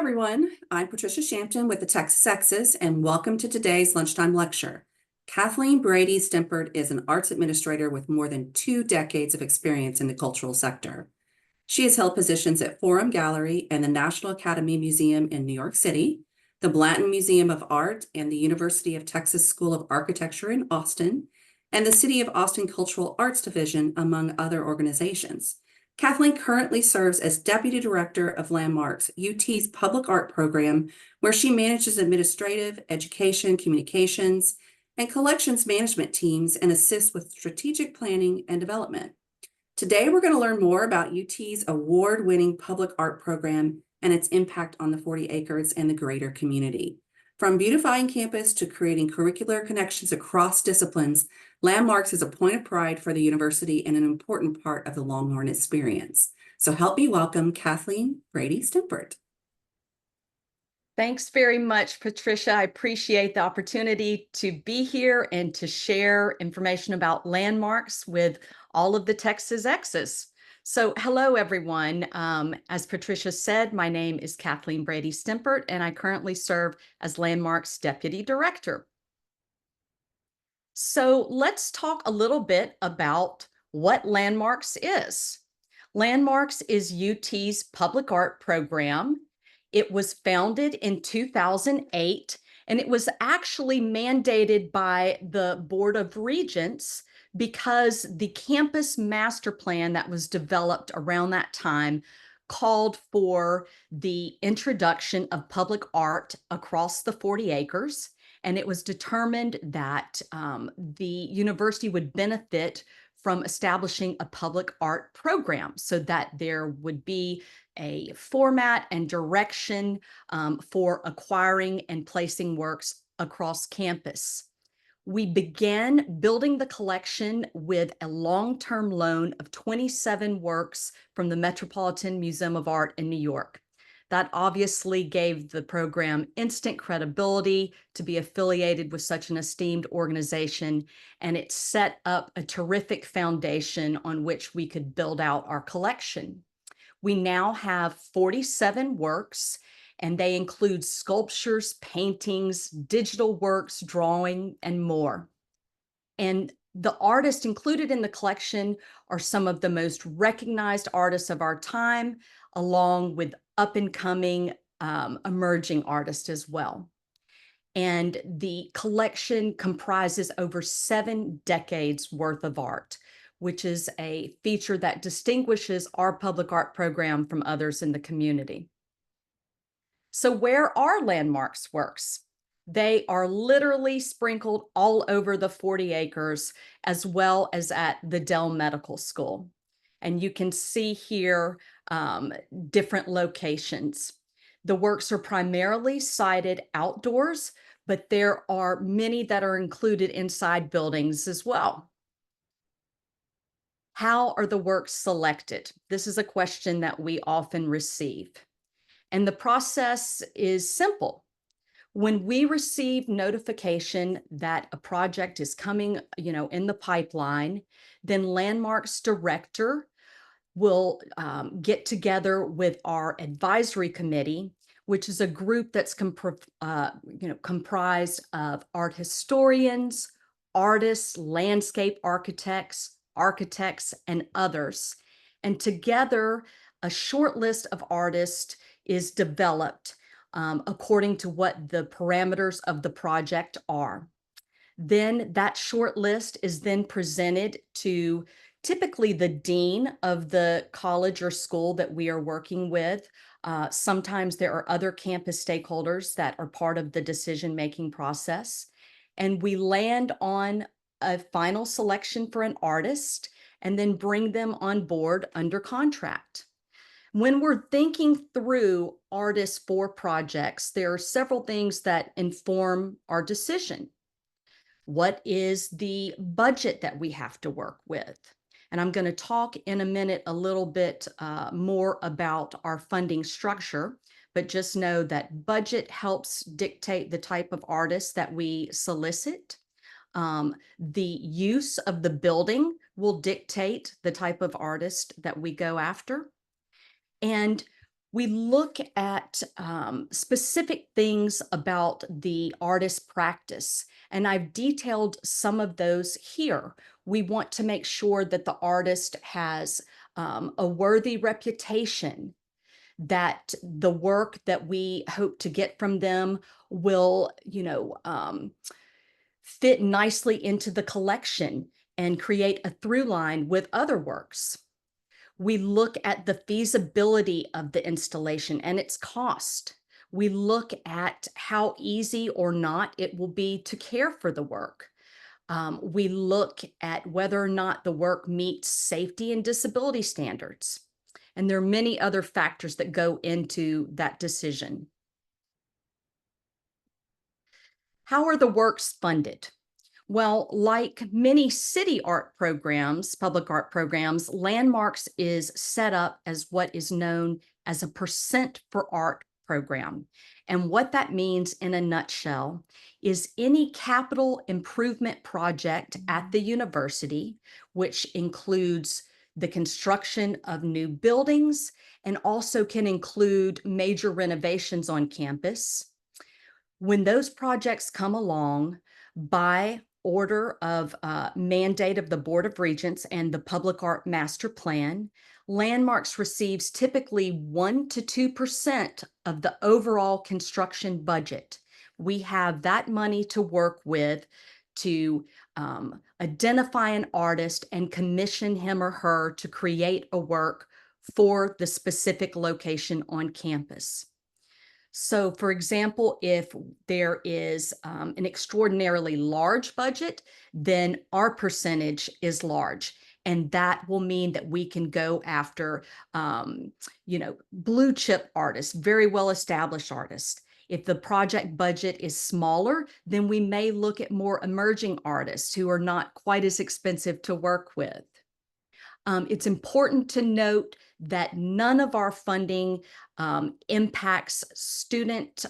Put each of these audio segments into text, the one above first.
everyone. I'm Patricia Shampton with the Texas Exes, and welcome to today's Lunchtime Lecture. Kathleen Brady Stimpert is an arts administrator with more than 2 decades of experience in the cultural sector. She has held positions at Forum Gallery and the National Academy Museum in New York City, the Blanton Museum of Art and the University of Texas School of Architecture in Austin, and the City of Austin Cultural Arts Division, among other organizations. Kathleen currently serves as Deputy Director of Landmarks, UT's public art program, where she manages administrative, education, communications, and collections management teams and assists with strategic planning and development. Today, we're going to learn more about UT's award-winning public art program and its impact on the 40 acres and the greater community. From beautifying campus to creating curricular connections across disciplines, Landmarks is a point of pride for the university and an important part of the Longhorn experience. So help me welcome Kathleen Brady Stimpert. Thanks very much, Patricia. I appreciate the opportunity to be here and to share information about Landmarks with all of the Texas Exes. So hello, everyone. As Patricia said, my name is Kathleen Brady Stimpert, and I currently serve as Landmarks Deputy Director. So let's talk a little bit about what Landmarks is. Landmarks is UT's public art program. It was founded in 2008, and it was actually mandated by the Board of Regents because the campus master plan that was developed around that time called for the introduction of public art across the 40 acres. And it was determined that the university would benefit from establishing a public art program so that there would be a format and direction for acquiring and placing works across campus. We began building the collection with a long-term loan of 27 works from the Metropolitan Museum of Art in New York. That obviously gave the program instant credibility to be affiliated with such an esteemed organization, and it set up a terrific foundation on which we could build out our collection. We now have 47 works, and they include sculptures, paintings, digital works, drawing, and more. And the artists included in the collection are some of the most recognized artists of our time, along with up-and-coming emerging artists as well. And the collection comprises over 7 decades worth of art, which is a feature that distinguishes our public art program from others in the community. So where are Landmarks works? They are literally sprinkled all over the 40 acres, as well as at the Dell Medical School. And you can see here different locations. The works are primarily sited outdoors, but there are many that are included inside buildings as well. How are the works selected? This is a question that we often receive. And the process is simple. When we receive notification that a project is coming, in the pipeline, then Landmarks Director will get together with our advisory committee, which is a group that's comprised of art historians, artists, landscape architects, and others. And together, a short list of artists is developed according to what the parameters of the project are. Then that short list is then presented to typically the dean of the college or school that we are working with. Sometimes there are other campus stakeholders that are part of the decision-making process. And we land on a final selection for an artist and then bring them on board under contract. When we're thinking through artists for projects, there are several things that inform our decision. What is the budget that we have to work with? And I'm going to talk in a minute a little bit more about our funding structure, but just know that budget helps dictate the type of artists that we solicit. The use of the building will dictate the type of artist that we go after. And We look at specific things about the artist practice, and I've detailed some of those here. We want to make sure that the artist has a worthy reputation, that the work that we hope to get from them will, fit nicely into the collection and create a through line with other works. We look at the feasibility of the installation and its cost. We look at how easy or not it will be to care for the work. We look at whether or not the work meets safety and disability standards. And there are many other factors that go into that decision. How are the works funded? Well, like many city art programs, public art programs, Landmarks is set up as what is known as a percent for art program. And what that means in a nutshell is any capital improvement project at the university, which includes the construction of new buildings and also can include major renovations on campus. When those projects come along, by order of mandate of the Board of Regents and the Public Art Master Plan, Landmarks receives typically 1 to 2% of the overall construction budget. We have that money to work with to identify an artist and commission him or her to create a work for the specific location on campus. So, for example, if there is an extraordinarily large budget, then our percentage is large. And that will mean that we can go after, blue chip artists, very well established artists. If the project budget is smaller, then we may look at more emerging artists who are not quite as expensive to work with. It's important to note that none of our funding impacts student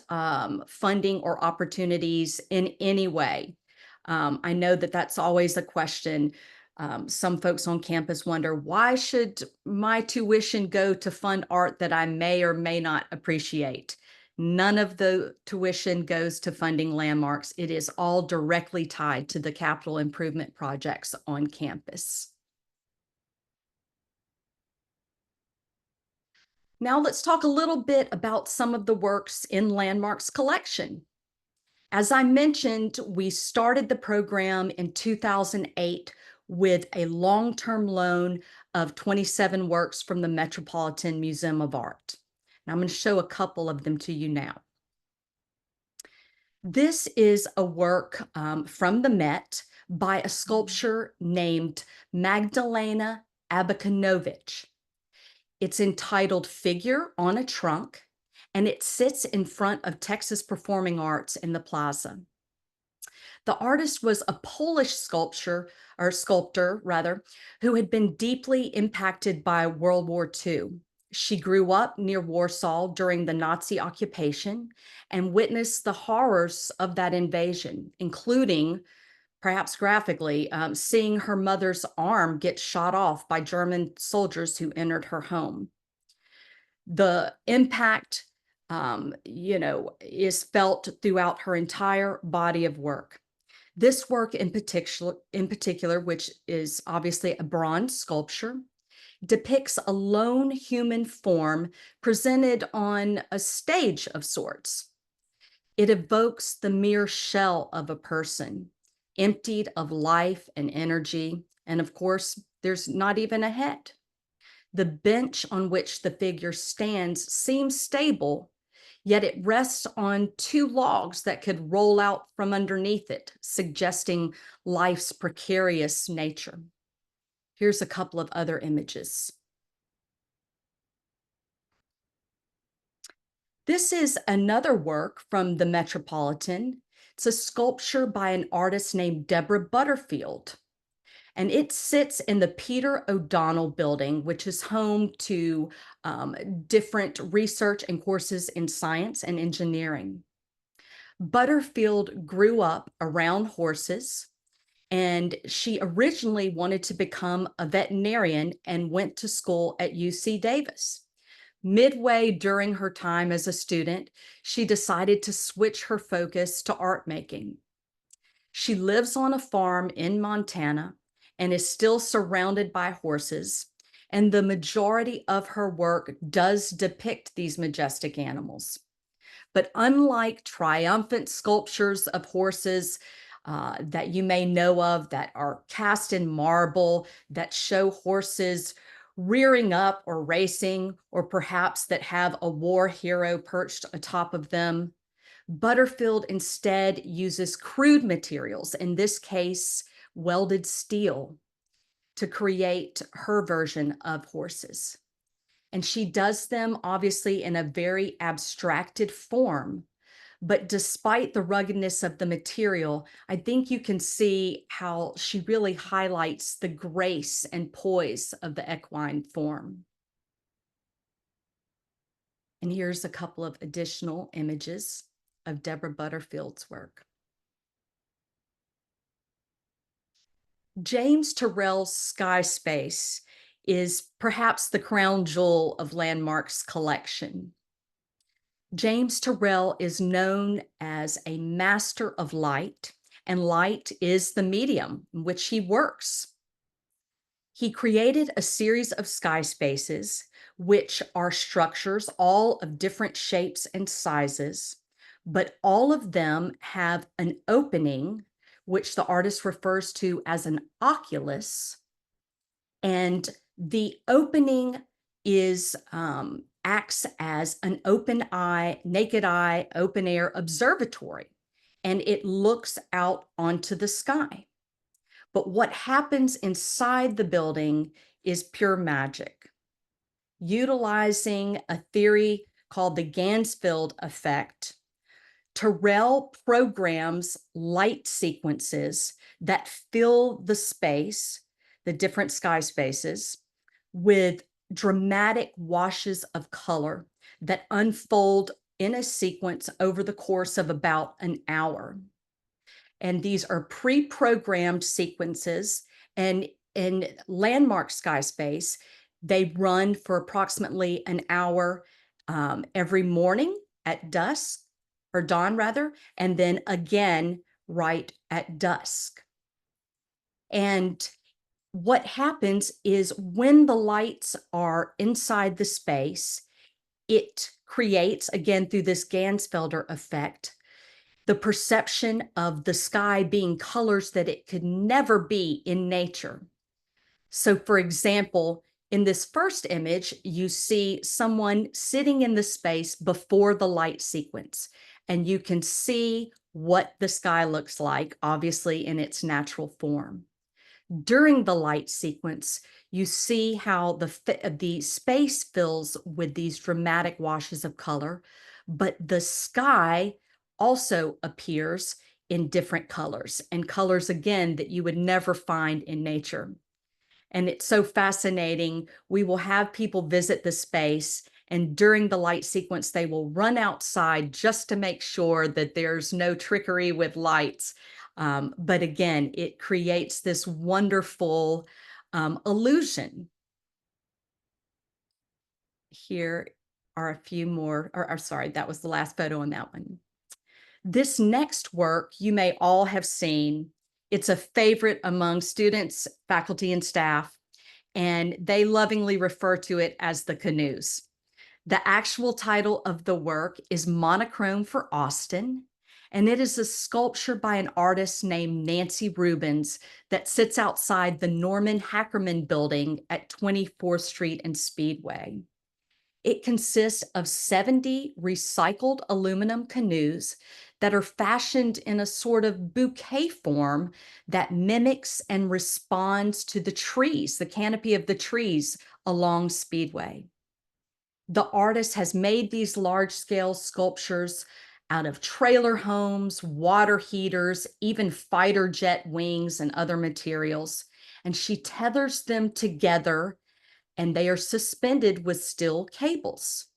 funding or opportunities in any way. I know that that's always a question. Some folks on campus wonder, why should my tuition go to fund art that I may or may not appreciate? None of the tuition goes to funding Landmarks. It is all directly tied to the capital improvement projects on campus. Now let's talk a little bit about some of the works in Landmark's collection. As I mentioned, we started the program in 2008 with a long-term loan of 27 works from the Metropolitan Museum of Art. And I'm going to show a couple of them to you now. This is a work from the Met by a sculptor named Magdalena Abacanovich. It's entitled Figure on a Trunk, and it sits in front of Texas Performing Arts in the plaza. The artist was a Polish sculptor, who had been deeply impacted by World War II. She grew up near Warsaw during the Nazi occupation and witnessed the horrors of that invasion, including, perhaps graphically, seeing her mother's arm get shot off by German soldiers who entered her home. The impact, is felt throughout her entire body of work. This work in particular, which is obviously a bronze sculpture, depicts a lone human form presented on a stage of sorts. It evokes the mere shell of a person, emptied of life and energy, and of course, there's not even a head. The bench on which the figure stands seems stable, yet it rests on two logs that could roll out from underneath it, suggesting life's precarious nature. Here's a couple of other images. This is another work from the Metropolitan. It's a sculpture by an artist named Deborah Butterfield, and it sits in the Peter O'Donnell building, which is home to different research and courses in science and engineering. Butterfield grew up around horses, and she originally wanted to become a veterinarian and went to school at UC Davis. Midway during her time as a student, she decided to switch her focus to art making. She lives on a farm in Montana and is still surrounded by horses, and the majority of her work does depict these majestic animals. But unlike triumphant sculptures of horses that you may know of that are cast in marble, that show horses rearing up or racing, or perhaps that have a war hero perched atop of them, Butterfield instead uses crude materials, in this case, welded steel, to create her version of horses. And she does them obviously in a very abstracted form. But despite the ruggedness of the material, I think you can see how she really highlights the grace and poise of the equine form. And here's a couple of additional images of Deborah Butterfield's work. James Turrell's Sky Space is perhaps the crown jewel of Landmark's collection. James Turrell is known as a master of light, and light is the medium in which he works. He created a series of sky spaces, which are structures all of different shapes and sizes, but all of them have an opening, which the artist refers to as an oculus. And the opening is acts as an open eye, naked eye, open air observatory, and it looks out onto the sky. But what happens inside the building is pure magic. Utilizing a theory called the Gansfield effect, Turrell programs light sequences that fill the space, the different sky spaces, with dramatic washes of color that unfold in a sequence over the course of about an hour. And these are pre-programmed sequences. And in Landmark Sky Space, they run for approximately an hour every morning at dusk, or dawn rather, and then again right at dusk. And what happens is when the lights are inside the space, it creates, again through this Gansfelder effect, the perception of the sky being colors that it could never be in nature. So for example, in this first image, you see someone sitting in the space before the light sequence, and you can see what the sky looks like, obviously in its natural form. During the light sequence, you see how the space fills with these dramatic washes of color, but the sky also appears in different colors, and colors, again, that you would never find in nature. And it's so fascinating. We will have people visit the space, and during the light sequence, they will run outside just to make sure that there's no trickery with lights. But again, it creates this wonderful illusion. Here are a few more, or sorry, that was the last photo on that one. This next work you may all have seen. It's a favorite among students, faculty, and staff, and they lovingly refer to it as the canoes. The actual title of the work is Monochrome for Austin, and it is a sculpture by an artist named Nancy Rubens that sits outside the Norman Hackerman building at 24th Street and Speedway. It consists of 70 recycled aluminum canoes that are fashioned in a sort of bouquet form that mimics and responds to the trees, the canopy of the trees along Speedway. The artist has made these large-scale sculptures out of trailer homes, water heaters, even fighter jet wings and other materials, and she tethers them together, and they are suspended with steel cables.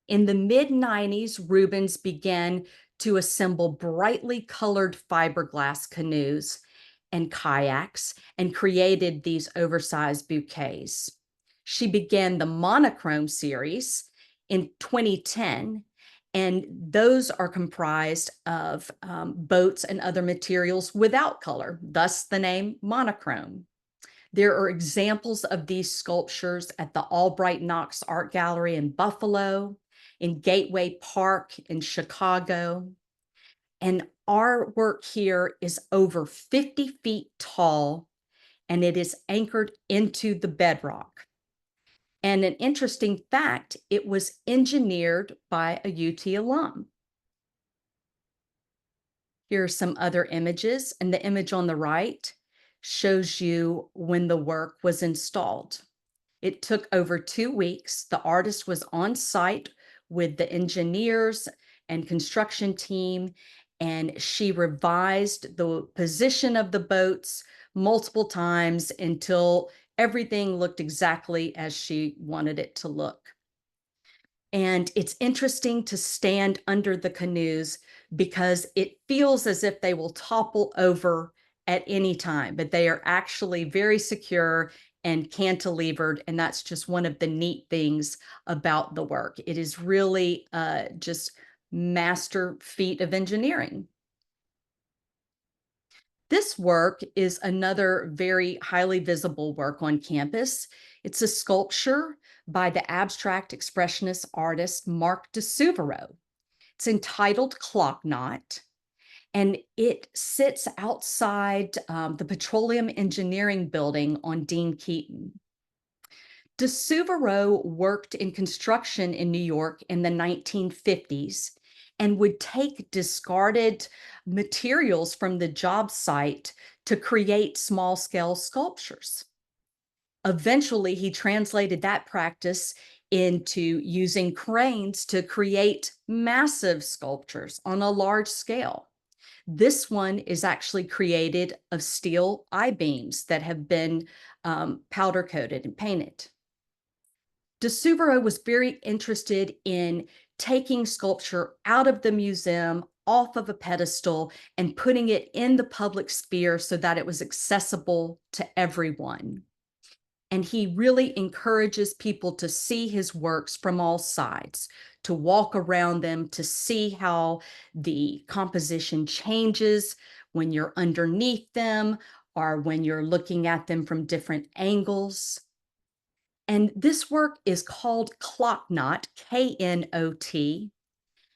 In the mid-90s, Rubens began to assemble brightly colored fiberglass canoes and kayaks and created these oversized bouquets. She began the monochrome series, in 2010. And those are comprised of boats and other materials without color, thus the name monochrome. There are examples of these sculptures at the Albright Knox Art Gallery in Buffalo, in Gateway Park in Chicago. And our work here is over 50 feet tall, and it is anchored into the bedrock. And an interesting fact, it was engineered by a UT alum. Here are some other images, and the image on the right shows you when the work was installed. It took over 2 weeks. The artist was on site with the engineers and construction team, and she revised the position of the boats multiple times until everything looked exactly as she wanted it to look. And it's interesting to stand under the canoes because it feels as if they will topple over at any time, but they are actually very secure and cantilevered. And that's just one of the neat things about the work. It is really just master feat of engineering. This work is another very highly visible work on campus. It's a sculpture by the abstract expressionist artist Mark de Suvero. It's entitled Clock Knot, and it sits outside the Petroleum Engineering Building on Dean Keaton. De Suvero worked in construction in New York in the 1950s and would take discarded materials from the job site to create small-scale sculptures. Eventually, he translated that practice into using cranes to create massive sculptures on a large scale. This one is actually created of steel I-beams that have been powder coated and painted. De Suvero was very interested in taking sculpture out of the museum, off of a pedestal, and putting it in the public sphere so that it was accessible to everyone. And he really encourages people to see his works from all sides, to walk around them, to see how the composition changes when you're underneath them or when you're looking at them from different angles. And this work is called Clock Knot, K-N-O-T,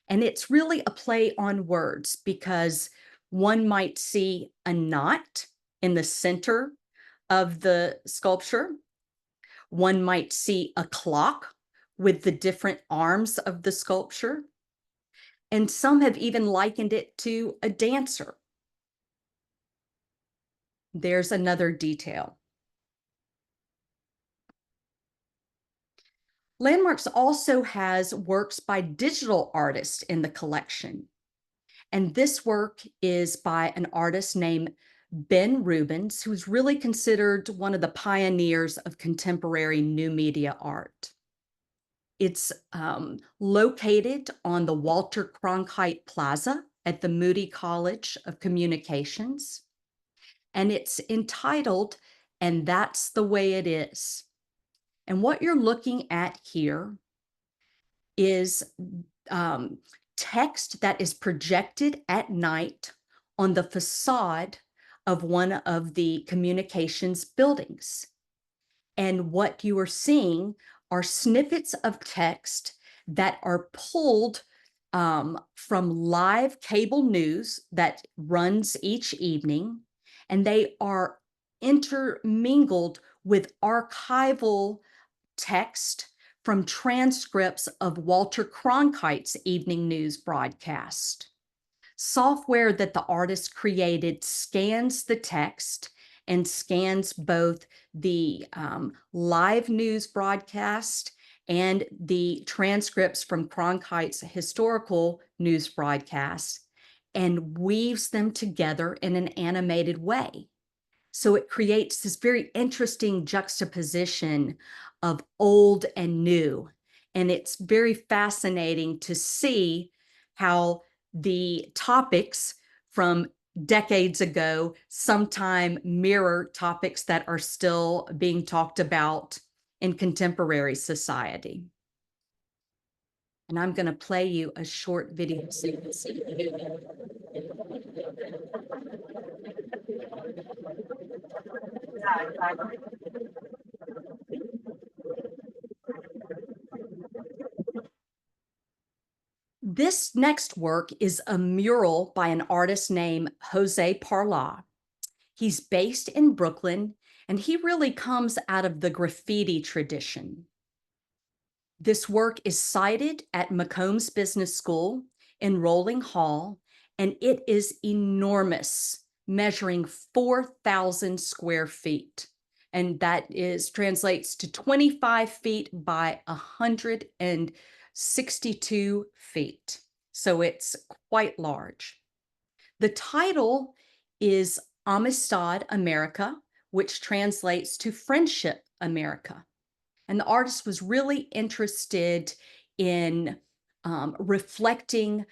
and it's really a play on words because one might see a knot in the center of the sculpture. One might see a clock with the different arms of the sculpture. And some have even likened it to a dancer. There's another detail. Landmarks also has works by digital artists in the collection. And this work is by an artist named Ben Rubens, who's really considered one of the pioneers of contemporary new media art. It's located on the Walter Cronkite Plaza at the Moody College of Communications. And it's entitled, "And That's the Way It Is." And what you're looking at here is text that is projected at night on the facade of one of the communications buildings. And what you are seeing are snippets of text that are pulled from live cable news that runs each evening, and they are intermingled with archival text from transcripts of Walter Cronkite's evening news broadcast. Software that the artist created scans the text and scans both the live news broadcast and the transcripts from Cronkite's historical news broadcasts and weaves them together in an animated way. So it creates this very interesting juxtaposition of old and new. And it's very fascinating to see how the topics from decades ago sometime mirror topics that are still being talked about in contemporary society. And I'm going to play you a short video sequence. This next work is a mural by an artist named Jose Parla. He's based in Brooklyn, and he really comes out of the graffiti tradition. This work is cited at McCombs Business School in Rolling Hall, and it is enormous, measuring 4,000 square feet. And that translates to 25 feet by 162 feet. So it's quite large. The title is Amistad America, which translates to Friendship America. And the artist was really interested in reflecting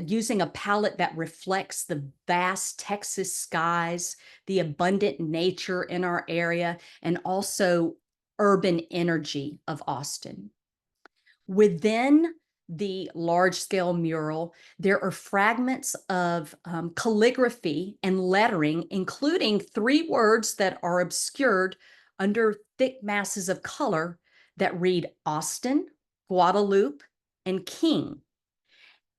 using a palette that reflects the vast Texas skies, the abundant nature in our area, and also urban energy of Austin. Within the large-scale mural, there are fragments of calligraphy and lettering, including 3 words that are obscured under thick masses of color that read Austin, Guadalupe, and King.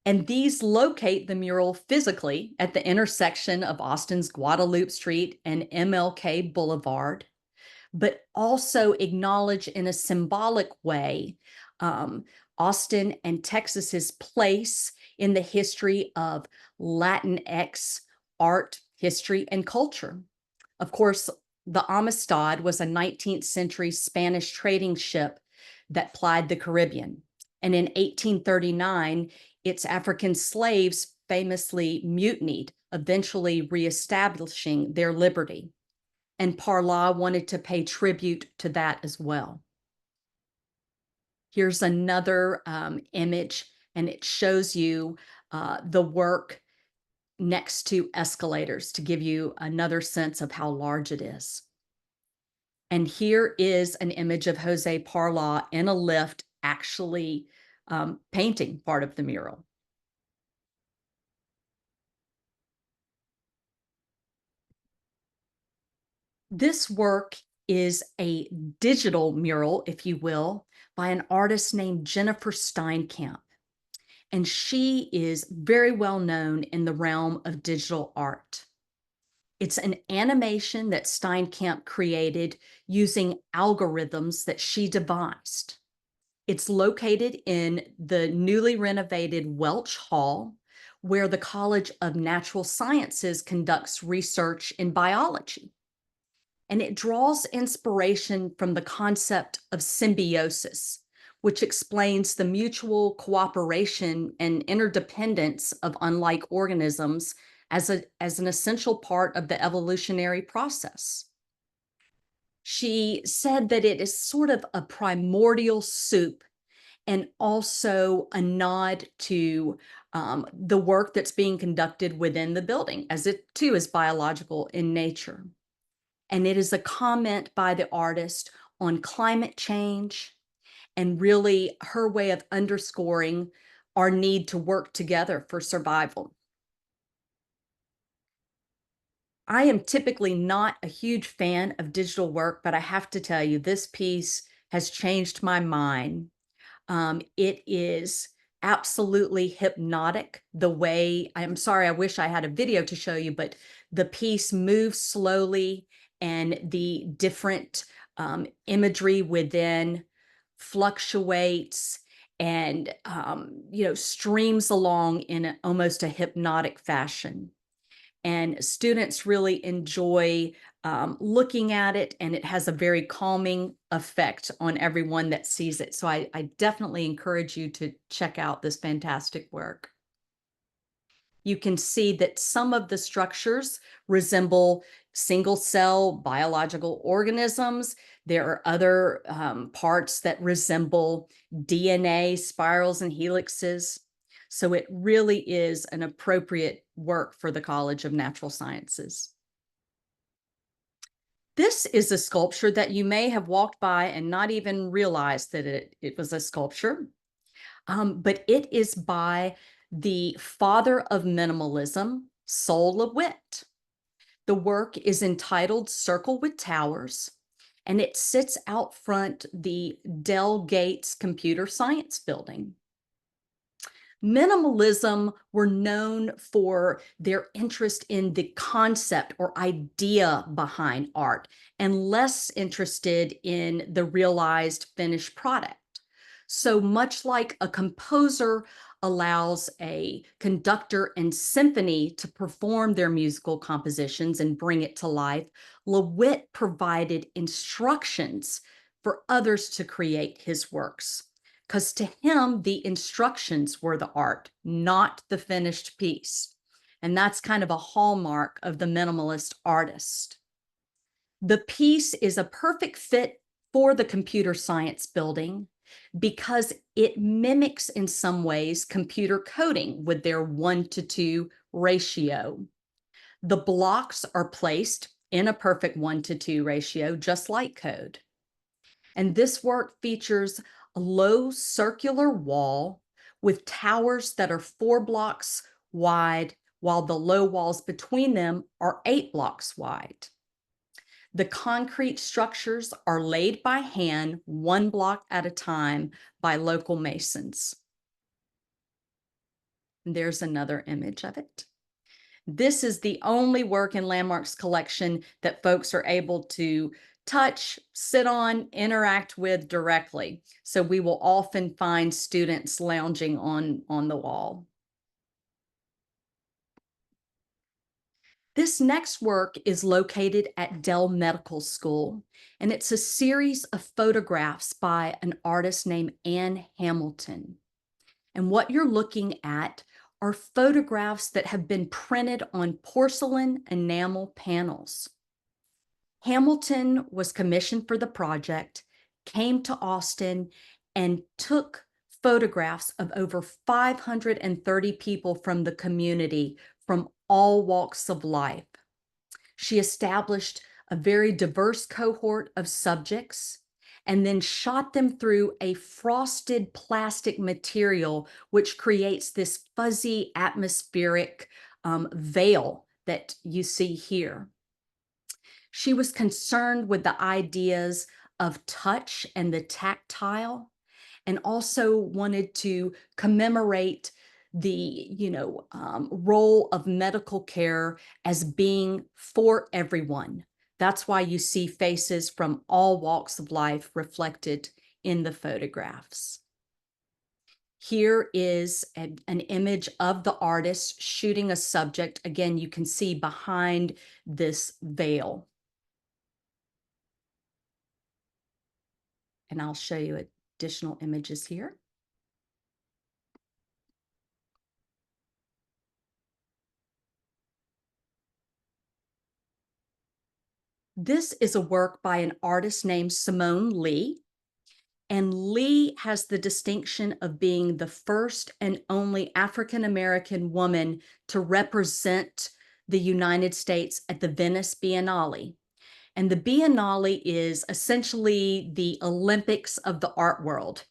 And these locate the mural physically at the intersection of Austin's Guadalupe Street and MLK Boulevard, but also acknowledge in a symbolic way Austin and Texas's place in the history of Latinx art, history, and culture. Of course, the Amistad was a 19th century Spanish trading ship that plied the Caribbean. And in 1839, its African slaves famously mutinied, eventually reestablishing their liberty. And Parla wanted to pay tribute to that as well. Here's another image, and it shows you the work next to escalators to give you another sense of how large it is. And here is an image of Jose Parla in a lift actually painting part of the mural. This work is a digital mural, if you will, by an artist named Jennifer Steinkamp. And she is very well known in the realm of digital art. It's an animation that Steinkamp created using algorithms that she devised. It's located in the newly renovated Welch Hall, where the College of Natural Sciences conducts research in biology. And it draws inspiration from the concept of symbiosis, which explains the mutual cooperation and interdependence of unlike organisms as an essential part of the evolutionary process. She said that it is sort of a primordial soup and also a nod to the work that's being conducted within the building, as it too is biological in nature. And it is a comment by the artist on climate change and really her way of underscoring our need to work together for survival. I am typically not a huge fan of digital work, but I have to tell you, this piece has changed my mind. It is absolutely hypnotic the way, I'm sorry, I wish I had a video to show you, but the piece moves slowly and the different imagery within fluctuates and streams along in almost a hypnotic fashion. And students really enjoy looking at it, and it has a very calming effect on everyone that sees it. So I definitely encourage you to check out this fantastic work. You can see that some of the structures resemble single-cell biological organisms. There are other parts that resemble DNA, spirals and helixes. So it really is an appropriate work for the College of Natural Sciences. This is a sculpture that you may have walked by and not even realized that it was a sculpture. but it is by the father of minimalism, Sol LeWitt. The work is entitled Circle with Towers, and it sits out front the Dell Gates Computer Science Building. Minimalism were known for their interest in the concept or idea behind art and less interested in the realized finished product. So much like a composer allows a conductor and symphony to perform their musical compositions and bring it to life, LeWitt provided instructions for others to create his works. Because to him, the instructions were the art, not the finished piece. And that's kind of a hallmark of the minimalist artist. The piece is a perfect fit for the computer science building because it mimics in some ways computer coding with their 1-to-2 ratio. The blocks are placed in a perfect 1-to-2 ratio, just like code. And this work features a low circular wall with towers that are 4 blocks wide, while the low walls between them are 8 blocks wide. The concrete structures are laid by hand, 1 block at a time, by local masons. And there's another image of it. This is the only work in Landmark's collection that folks are able to touch, sit on, interact with directly. So we will often find students lounging on the wall. This next work is located at Dell Medical School, and it's a series of photographs by an artist named Anne Hamilton. And what you're looking at are photographs that have been printed on porcelain enamel panels. Hamilton was commissioned for the project, came to Austin, and took photographs of over 530 people from the community from all walks of life. She established a very diverse cohort of subjects and then shot them through a frosted plastic material, which creates this fuzzy atmospheric veil that you see here. She was concerned with the ideas of touch and the tactile, and also wanted to commemorate the role of medical care as being for everyone. That's why you see faces from all walks of life reflected in the photographs. Here is an image of the artist shooting a subject. Again, you can see behind this veil. And I'll show you additional images here. This is a work by an artist named Simone Lee. And Lee has the distinction of being the first and only African-American woman to represent the United States at the Venice Biennale. And the Biennale is essentially the Olympics of the art world,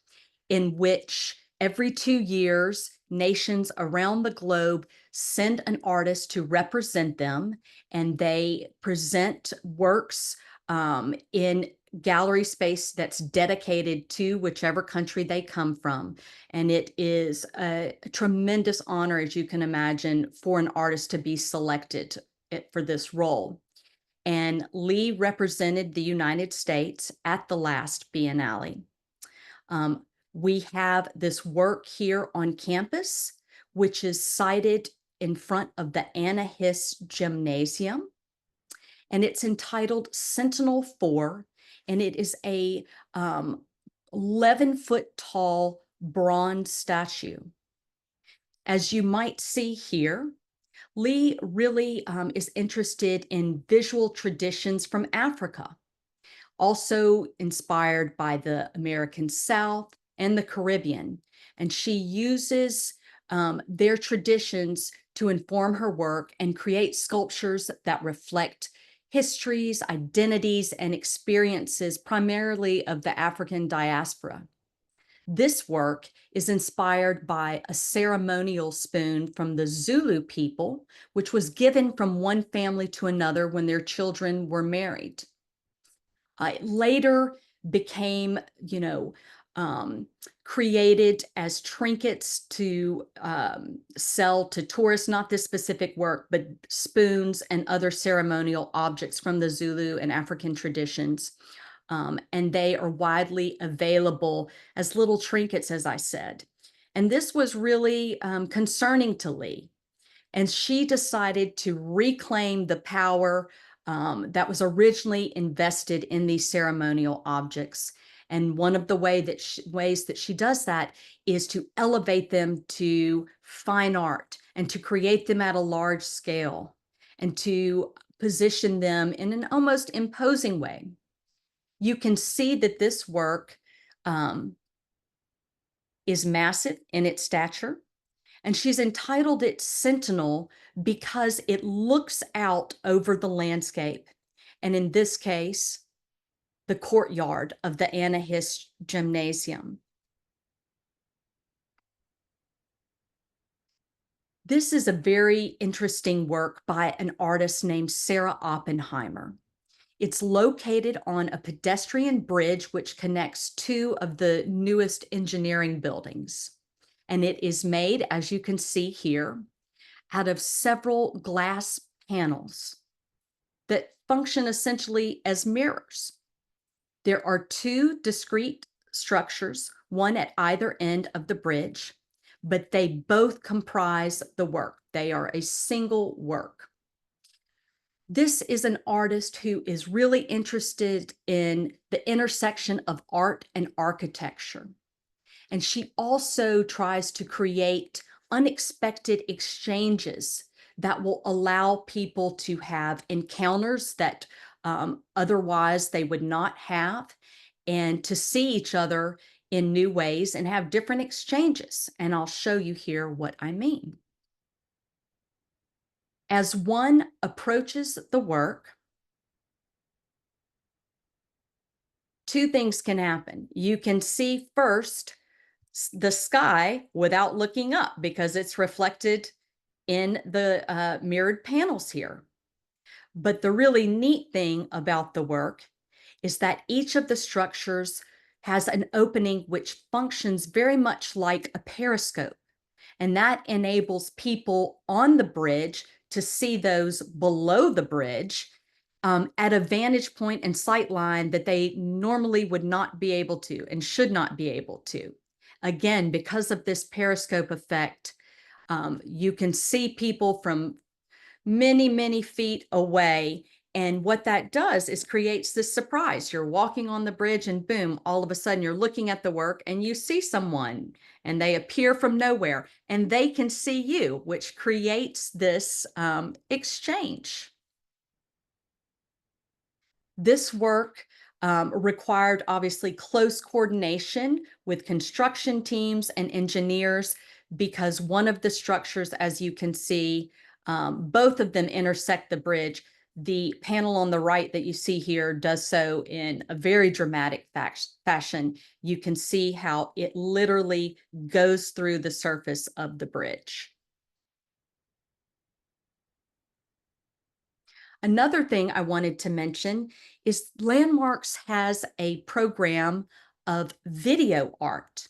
in which every 2 years, nations around the globe send an artist to represent them, and they present works in gallery space that's dedicated to whichever country they come from. And it is a tremendous honor, as you can imagine, for an artist to be selected for this role. And Lee represented the United States at the last Biennale. We have this work here on campus, which is sited in front of the Anna Hiss Gymnasium. And it's entitled Sentinel 4, and it is a 11-foot tall bronze statue. As you might see here, Lee really is interested in visual traditions from Africa, also inspired by the American South and the Caribbean. And she uses their traditions to inform her work and create sculptures that reflect histories, identities, and experiences primarily of the African diaspora. This work is inspired by a ceremonial spoon from the Zulu people, which was given from one family to another when their children were married. It later became, created as trinkets to sell to tourists, not this specific work, but spoons and other ceremonial objects from the Zulu and African traditions. And they are widely available as little trinkets, as I said. And this was really concerning to Lee. And she decided to reclaim the power that was originally invested in these ceremonial objects. And one of the ways that she does that is to elevate them to fine art and to create them at a large scale and to position them in an almost imposing way. You can see that this work is massive in its stature. And she's entitled it Sentinel because it looks out over the landscape. And in this case, the courtyard of the Anahist Gymnasium. This is a very interesting work by an artist named Sarah Oppenheimer. It's located on a pedestrian bridge which connects two of the newest engineering buildings. And it is made, as you can see here, out of several glass panels that function essentially as mirrors. There are two discrete structures, one at either end of the bridge, but they both comprise the work. They are a single work. This is an artist who is really interested in the intersection of art and architecture. And she also tries to create unexpected exchanges that will allow people to have encounters that otherwise they would not have, and to see each other in new ways and have different exchanges. And I'll show you here what I mean. As one approaches the work, two things can happen. You can see first the sky without looking up because it's reflected in the mirrored panels here. But the really neat thing about the work is that each of the structures has an opening which functions very much like a periscope. And that enables people on the bridge to see those below the bridge at a vantage point and sight line that they normally would not be able to and should not be able to. Again, because of this periscope effect, you can see people from many, many feet away. And what that does is creates this surprise. You're walking on the bridge and boom, all of a sudden you're looking at the work and you see someone and they appear from nowhere and they can see you, which creates this exchange. This work required obviously close coordination with construction teams and engineers because one of the structures, as you can see, both of them intersect the bridge. The panel on the right that you see here does so in a very dramatic fashion. You can see how it literally goes through the surface of the bridge. Another thing I wanted to mention is Landmarks has a program of video art.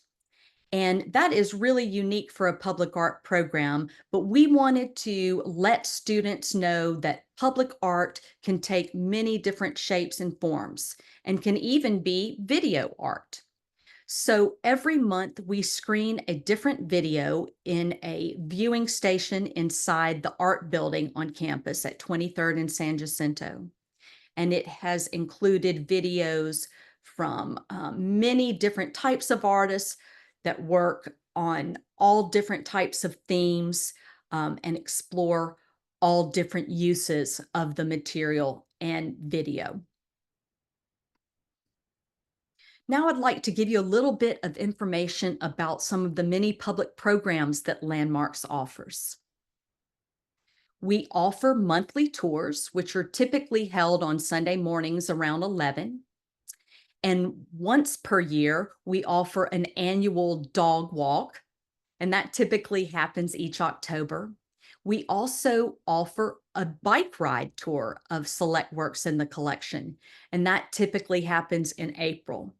And that is really unique for a public art program, but we wanted to let students know that public art can take many different shapes and forms and can even be video art. So every month we screen a different video in a viewing station inside the art building on campus at 23rd and San Jacinto. And it has included videos from many different types of artists that work on all different types of themes and explore all different uses of the material and video. Now I'd like to give you a little bit of information about some of the many public programs that Landmarks offers. We offer monthly tours, which are typically held on Sunday mornings around 11. And once per year, we offer an annual dog walk, and that typically happens each October. We also offer a bike ride tour of select works in the collection, and that typically happens in April.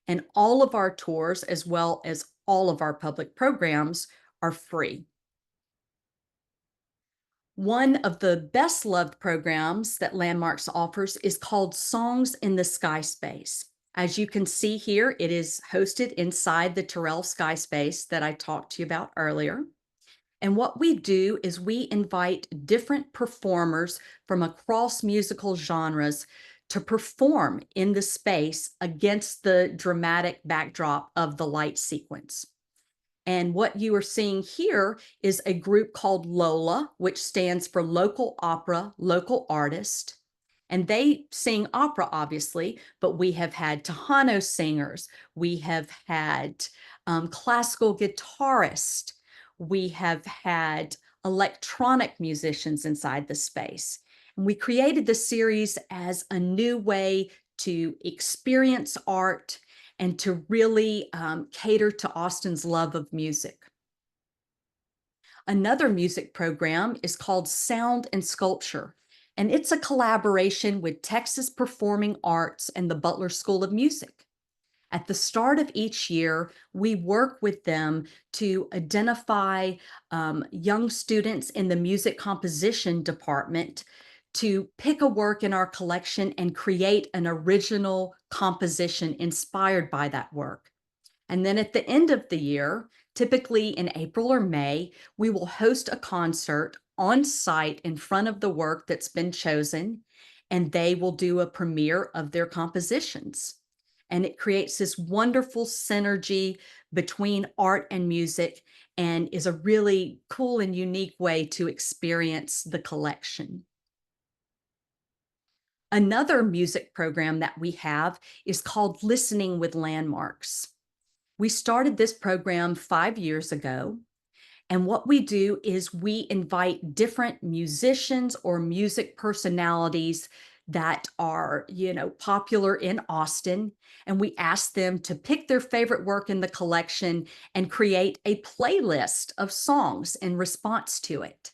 And all of our tours, as well as all of our public programs, are free. One of the best loved programs that Landmarks offers is called Songs in the Sky Space. As you can see here, it is hosted inside the Terrell Sky Space that I talked to you about earlier. And what we do is we invite different performers from across musical genres to perform in the space against the dramatic backdrop of the light sequence. And what you are seeing here is a group called Lola, which stands for Local Opera, Local Artist. And they sing opera, obviously, but we have had Tejano singers. We have had classical guitarists. We have had electronic musicians inside the space. And we created the series as a new way to experience art and to really cater to Austin's love of music. Another music program is called Sound and Sculpture, and it's a collaboration with Texas Performing Arts and the Butler School of Music. At the start of each year, we work with them to identify young students in the music composition department to pick a work in our collection and create an original composition inspired by that work. And then at the end of the year, typically in April or May, we will host a concert on site in front of the work that's been chosen, and they will do a premiere of their compositions. And it creates this wonderful synergy between art and music and is a really cool and unique way to experience the collection. Another music program that we have is called Listening with Landmarks. We started this program 5 years ago, and what we do is we invite different musicians or music personalities that are, popular in Austin, and we ask them to pick their favorite work in the collection and create a playlist of songs in response to it.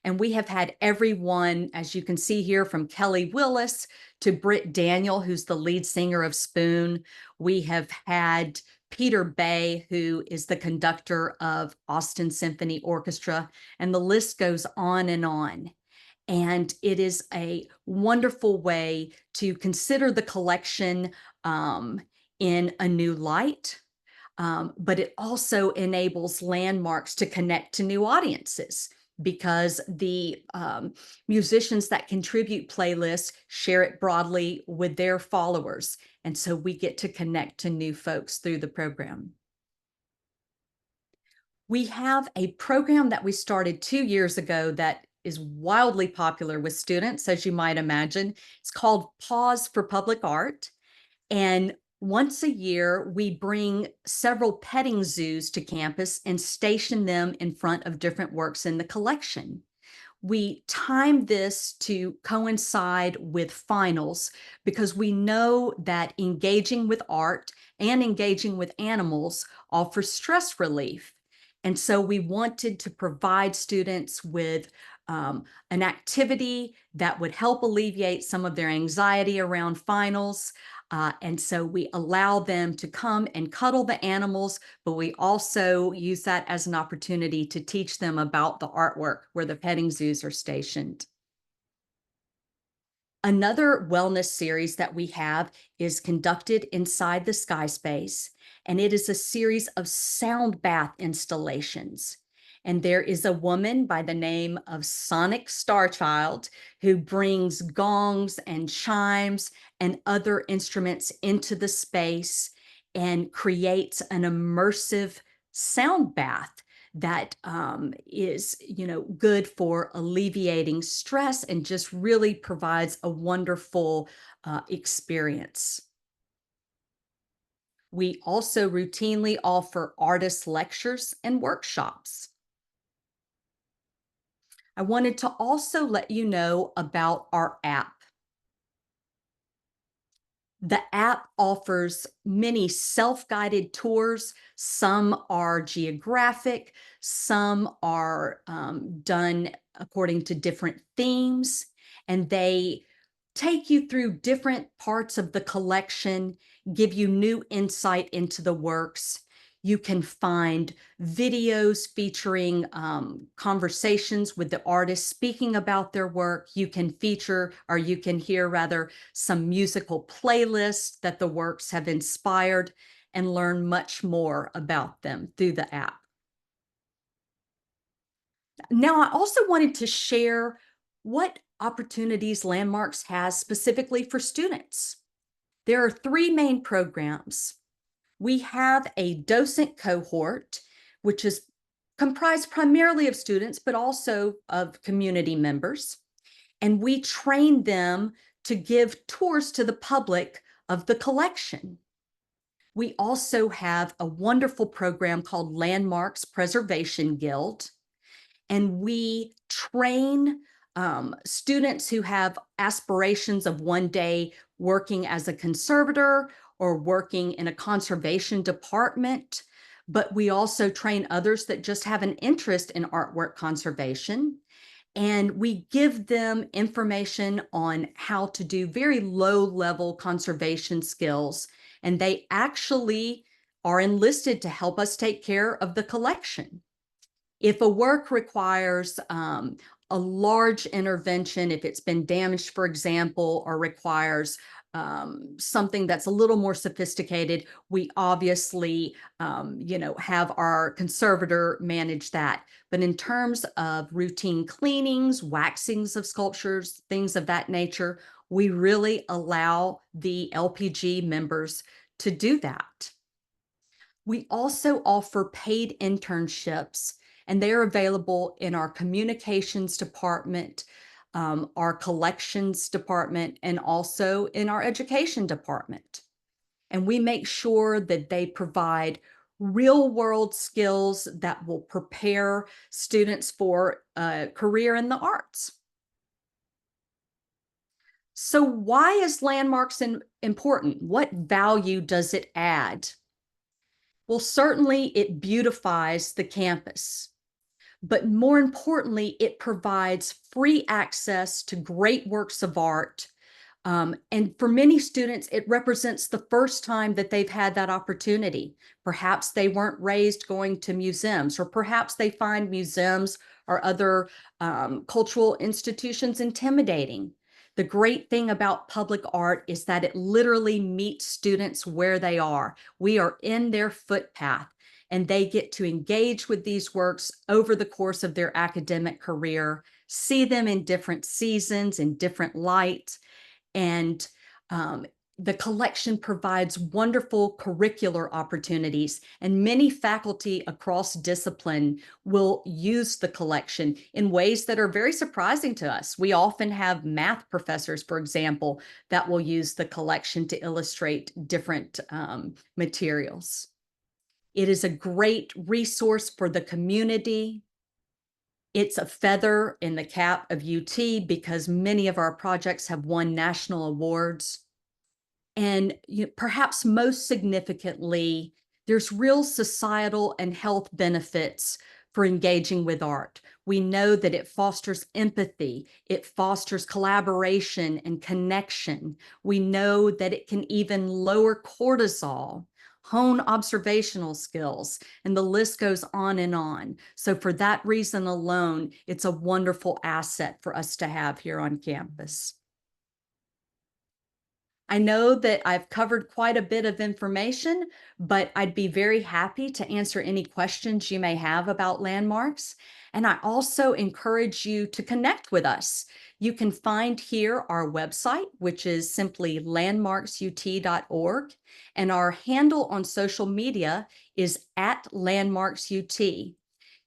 And we have had everyone, as you can see here, from Kelly Willis to Britt Daniel, who's the lead singer of Spoon. We have had Peter Bay, who is the conductor of Austin Symphony Orchestra, and the list goes on and on. And it is a wonderful way to consider the collection in a new light. But it also enables Landmarks to connect to new audiences because the musicians that contribute playlists share it broadly with their followers. And so we get to connect to new folks through the program. We have a program that we started 2 years ago that is wildly popular with students, as you might imagine. It's called Pause for Public Art. And once a year, we bring several petting zoos to campus and station them in front of different works in the collection. We time this to coincide with finals because we know that engaging with art and engaging with animals offers stress relief. And so we wanted to provide students with an activity that would help alleviate some of their anxiety around finals. And so we allow them to come and cuddle the animals, but we also use that as an opportunity to teach them about the artwork where the petting zoos are stationed. Another wellness series that we have is conducted inside the Sky Space, and it is a series of sound bath installations. And there is a woman by the name of Sonic Starchild who brings gongs and chimes and other instruments into the space and creates an immersive sound bath that is, good for alleviating stress and just really provides a wonderful experience. We also routinely offer artist lectures and workshops. I wanted to also let you know about our app. The app offers many self-guided tours. Some are geographic, some are done according to different themes, and they take you through different parts of the collection, give you new insight into the works. You can find videos featuring conversations with the artists speaking about their work. You can hear rather, some musical playlists that the works have inspired, and learn much more about them through the app. Now, I also wanted to share what opportunities Landmarks has specifically for students. There are three main programs. We have a docent cohort, which is comprised primarily of students, but also of community members. And we train them to give tours to the public of the collection. We also have a wonderful program called Landmarks Preservation Guild, and we train students who have aspirations of one day working as a conservator or working in a conservation department. But we also train others that just have an interest in artwork conservation. And we give them information on how to do very low-level conservation skills. And they actually are enlisted to help us take care of the collection. If a work requires a large intervention, if it's been damaged, for example, or requires something that's a little more sophisticated, we obviously, have our conservator manage that. But in terms of routine cleanings, waxings of sculptures, things of that nature, we really allow the LPG members to do that. We also offer paid internships, and they're available in our communications department, our collections department, and also in our education department. And we make sure that they provide real world skills that will prepare students for a career in the arts. So why is Landmarks important? What value does it add? Well, certainly it beautifies the campus, but more importantly, it provides free access to great works of art. And for many students, it represents the first time that they've had that opportunity. Perhaps they weren't raised going to museums, or perhaps they find museums or other cultural institutions intimidating. The great thing about public art is that it literally meets students where they are. We are in their footpath, and they get to engage with these works over the course of their academic career, see them in different seasons, in different light. And the collection provides wonderful curricular opportunities, and many faculty across discipline will use the collection in ways that are very surprising to us. We often have math professors, for example, that will use the collection to illustrate different materials. It is a great resource for the community. It's a feather in the cap of UT because many of our projects have won national awards. And perhaps most significantly, there's real societal and health benefits for engaging with art. We know that it fosters empathy, it fosters collaboration and connection. We know that it can even lower cortisol, hone observational skills, and the list goes on and on. So for that reason alone, it's a wonderful asset for us to have here on campus. I know that I've covered quite a bit of information, but I'd be very happy to answer any questions you may have about landmarks. And I also encourage you to connect with us. You can find here our website, which is simply landmarksut.org, and our handle on social media is @landmarksut.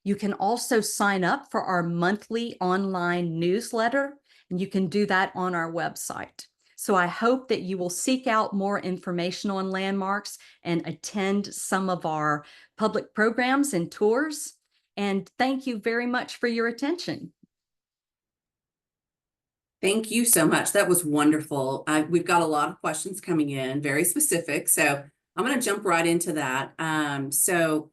You can also sign up for our monthly online newsletter, and you can do that on our website. So I hope that you will seek out more information on landmarks and attend some of our public programs and tours. And thank you very much for your attention. Thank you so much. That was wonderful. We've got a lot of questions coming in, very specific. So I'm going to jump right into that. So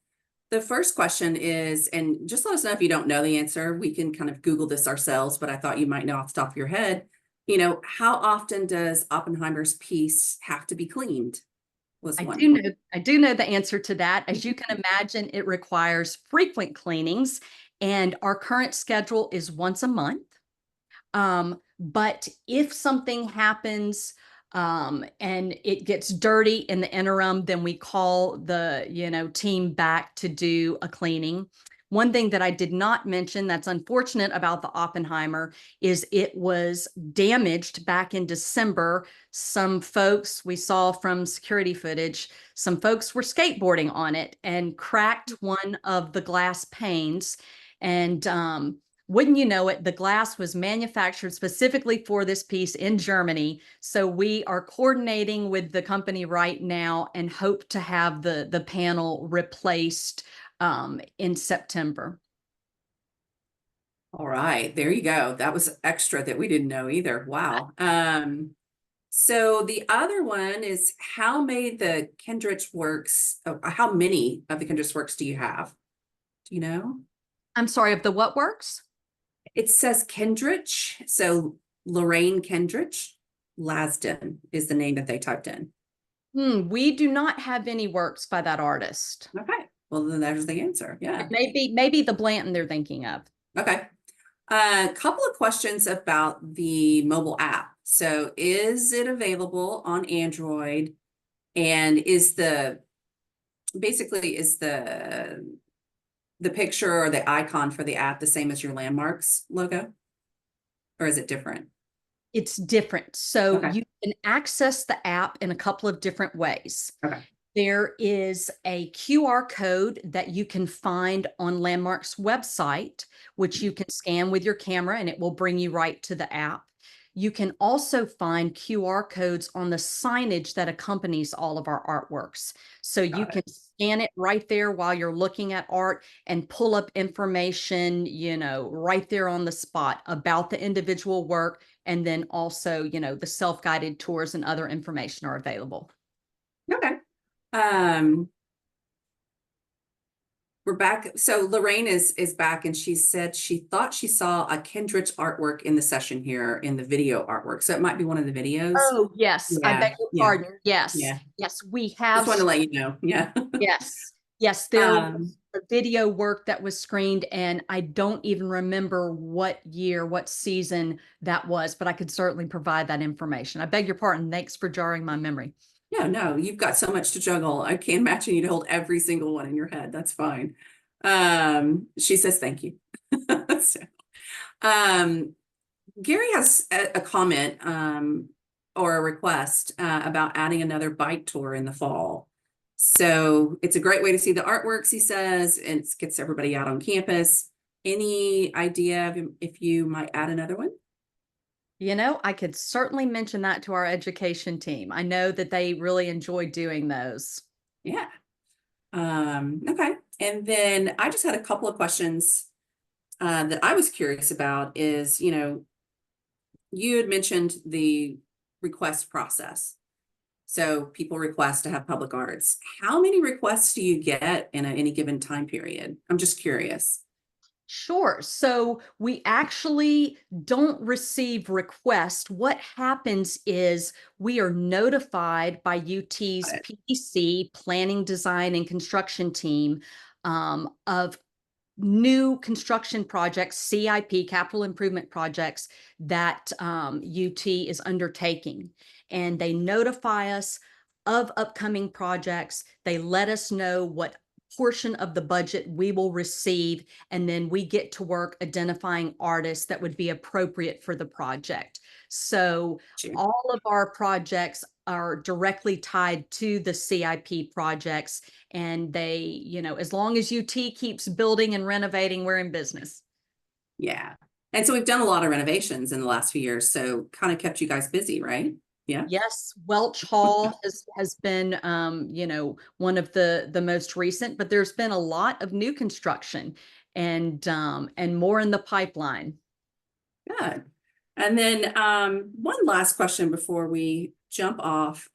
the first question is, and just let us know if you don't know the answer. We can kind of Google this ourselves, but I thought you might know off the top of your head. How often does Oppenheimer's piece have to be cleaned? Was one. I do know the answer to that. As you can imagine, it requires frequent cleanings, and our current schedule is once a month. But if something happens and it gets dirty in the interim, then we call the team back to do a cleaning. One thing that I did not mention that's unfortunate about the Oppenheimer is it was damaged back in December. Some folks we saw from security footage, some folks were skateboarding on it and cracked one of the glass panes. And wouldn't you know it, the glass was manufactured specifically for this piece in Germany. So we are coordinating with the company right now and hope to have the panel replaced in September. All right, there you go. That was extra that we didn't know either. Wow. So the other one is how many of the Kindred's works do you have? Do you know? I'm sorry, of the what works? It says Kindrich, so Lorraine Kindrich. Lasden is the name that they typed in. We do not have any works by that artist. Okay, well then there's the answer. Yeah. Maybe the Blanton they're thinking of. Okay. A couple of questions about the mobile app. So is it available on Android? And is the picture or the icon for the app the same as your landmarks logo? Or is it different? It's different. So Okay. you can access the app in a couple of different ways. Okay. There is a QR code that you can find on Landmark's website, which you can scan with your camera and it will bring you right to the app. You can also find QR codes on the signage that accompanies all of our artworks. So you can scan it right there while you're looking at art and pull up information, right there on the spot about the individual work. And then also, the self-guided tours and other information are available. Okay. We're back. So Lorraine is back, and she said she thought she saw a Kindred's artwork in the session here in the video artwork. So it might be one of the videos. Oh, yes. I beg your pardon. Yes. Yeah. Yes, we have. Just wanted to let you know. Yeah. Yes. Yes, there was a video work that was screened, and I don't even remember what year, what season that was, but I could certainly provide that information. I beg your pardon. Thanks for jarring my memory. No, you've got so much to juggle. I can't imagine you to hold every single one in your head. That's fine. She says thank you. So, Gary has a comment or a request about adding another bike tour in the fall. So it's a great way to see the artworks, he says, and it gets everybody out on campus. Any idea if you might add another one? I could certainly mention that to our education team. I know that they really enjoy doing those. Yeah. Okay. And then I just had a couple of questions that I was curious about is, you had mentioned the request process. So people request to have public arts. How many requests do you get in any given time period? I'm just curious. Sure. So we actually don't receive requests. What happens is we are notified by UT's PDC, Planning, Design, and Construction team of new construction projects, CIP, capital improvement projects that UT is undertaking. And they notify us of upcoming projects. They let us know what portion of the budget we will receive, and then we get to work identifying artists that would be appropriate for the project. So all of our projects are directly tied to the CIP projects, and they, as long as UT keeps building and renovating, we're in business. Yeah. And so we've done a lot of renovations in the last few years, so kind of kept you guys busy, right? Yeah. Yes, Welch Hall has been, one of the most recent, but there's been a lot of new construction and more in the pipeline. Good. And then one last question before we jump off.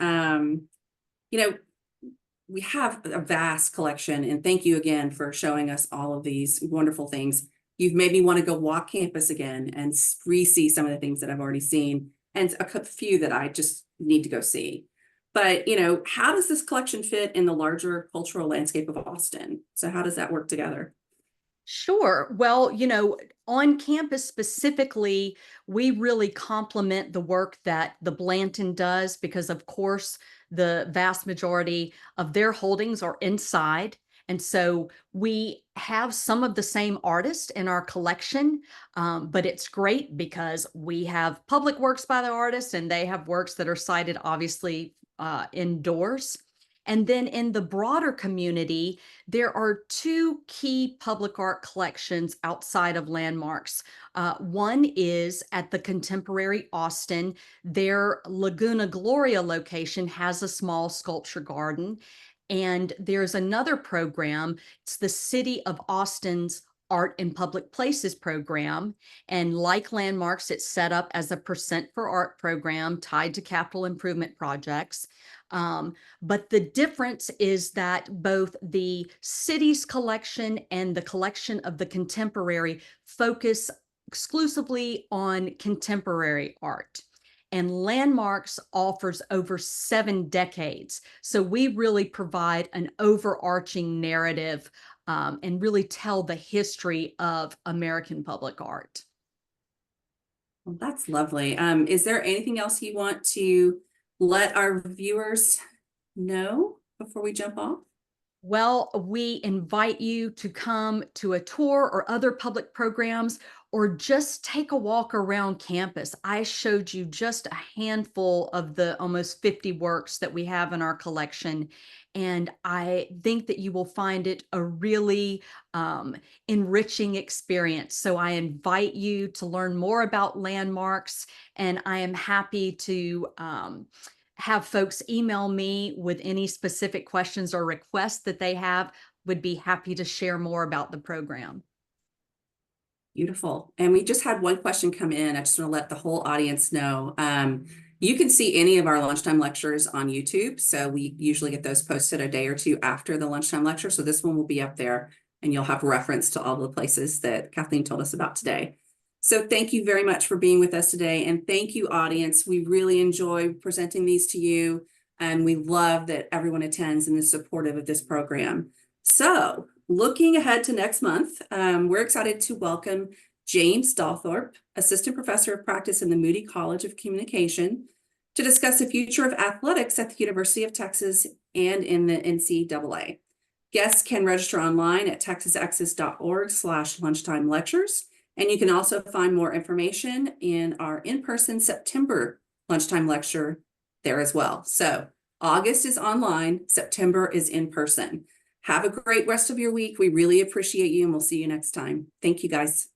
We have a vast collection, and thank you again for showing us all of these wonderful things. You've made me want to go walk campus again and re-see some of the things that I've already seen, and a few that I just need to go see. But, how does this collection fit in the larger cultural landscape of Austin? So how does that work together? Sure. Well, on campus specifically, we really complement the work that the Blanton does because, of course, the vast majority of their holdings are inside. And so we have some of the same artists in our collection, but it's great because we have public works by the artists and they have works that are cited, obviously, indoors. And then in the broader community, there are two key public art collections outside of landmarks. One is at the Contemporary Austin. Their Laguna Gloria location has a small sculpture garden. And there's another program, it's the City of Austin's Art in Public Places program. And like landmarks, it's set up as a percent for art program tied to capital improvement projects. But the difference is that both the city's collection and the collection of the Contemporary focus exclusively on contemporary art. And Landmarks offers over 7 decades. So we really provide an overarching narrative and really tell the history of American public art. Well, that's lovely. Is there anything else you want to let our viewers know before we jump off? Well, we invite you to come to a tour or other public programs or just take a walk around campus. I showed you just a handful of the almost 50 works that we have in our collection. And I think that you will find it a really enriching experience. So I invite you to learn more about landmarks, and I am happy to have folks email me with any specific questions or requests that they have. Would be happy to share more about the program. Beautiful. And we just had one question come in. I just want to let the whole audience know. You can see any of our lunchtime lectures on YouTube. So we usually get those posted a day or two after the lunchtime lecture. So this one will be up there and you'll have reference to all the places that Kathleen told us about today. So thank you very much for being with us today. And thank you, audience. We really enjoy presenting these to you. And we love that everyone attends and is supportive of this program. So looking ahead to next month, we're excited to welcome James Dalthorpe, Assistant Professor of Practice in the Moody College of Communication, to discuss the future of athletics at the University of Texas and in the NCAA. Guests can register online at texasexes.org/lunchtime lectures. And you can also find more information in our in-person September lunchtime lecture there as well. So August is online, September is in person. Have a great rest of your week. We really appreciate you, and we'll see you next time. Thank you, guys.